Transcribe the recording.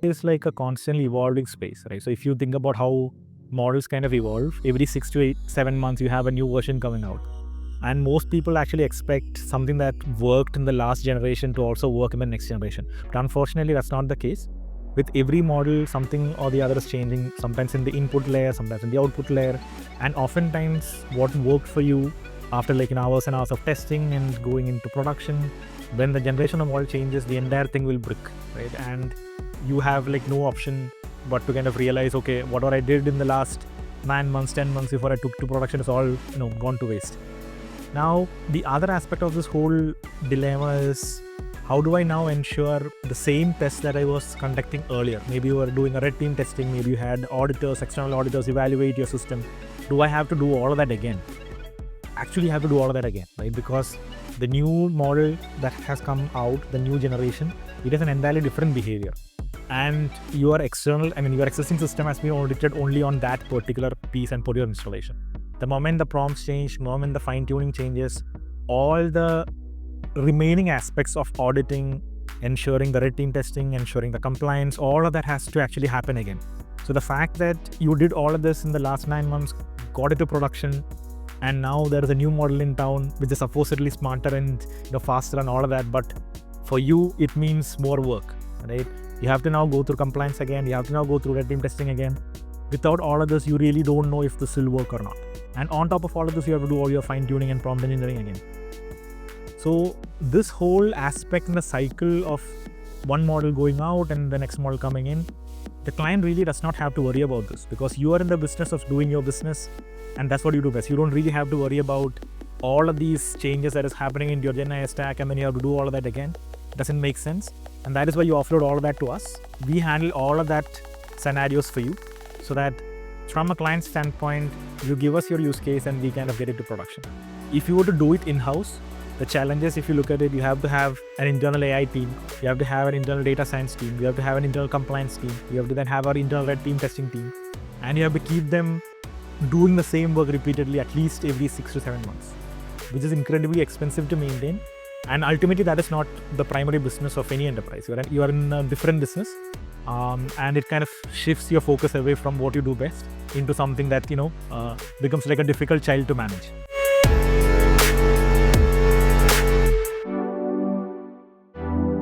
It's like a constantly evolving space, right? So if you think about how models kind of evolve, every 6 to 7 months, you have a new version coming out. And most people actually expect something that worked in the last generation to also work in the next generation. But unfortunately, that's not the case. With every model, something or the other is changing, sometimes in the input layer, sometimes in the output layer. And oftentimes, what worked for you after like hours and hours of testing and going into production, when the generation of model changes, the entire thing will break, right? And you have like no option but to kind of realize, okay, whatever I did in the last 9 months, 10 months before I took to production is all gone to waste. Now, the other aspect of this whole dilemma is, how do I now ensure the same test that I was conducting earlier? Maybe you were doing a red team testing, maybe you had auditors, external auditors evaluate your system. Do I have to do all of that again? Actually have to do all of that again, right? Because the new model that has come out, the new generation, it has an entirely different behavior. And your existing system has been audited only on that particular piece and particular installation. The moment the prompts change, the moment the fine-tuning changes, all the remaining aspects of auditing, ensuring the red team testing, ensuring the compliance, all of that has to actually happen again. So the fact that you did all of this in the last 9 months, got it to production, and now there is a new model in town which is supposedly smarter and faster and all of that, but for you it means more work, right? You have to now go through compliance again, you have to now go through red team testing again. Without all of this, you really don't know if this will work or not. And on top of all of this, you have to do all your fine-tuning and prompt engineering again. So this whole aspect in the cycle of one model going out and the next model coming in, the client really does not have to worry about this, because you are in the business of doing your business and that's what you do best. You don't really have to worry about all of these changes that is happening in your Gen AI stack and then you have to do all of that again. Doesn't make sense. And that is why you offload all of that to us. We handle all of that scenarios for you, so that from a client standpoint, you give us your use case and we kind of get it to production. If you were to do it in-house, the challenges, if you look at it, you have to have an internal AI team, you have to have an internal data science team, you have to have an internal compliance team, you have to then have our internal red team testing team, and you have to keep them doing the same work repeatedly at least every 6 to 7 months, which is incredibly expensive to maintain. And ultimately, that is not the primary business of any enterprise. You are in a different business, and it kind of shifts your focus away from what you do best into something that becomes like a difficult child to manage.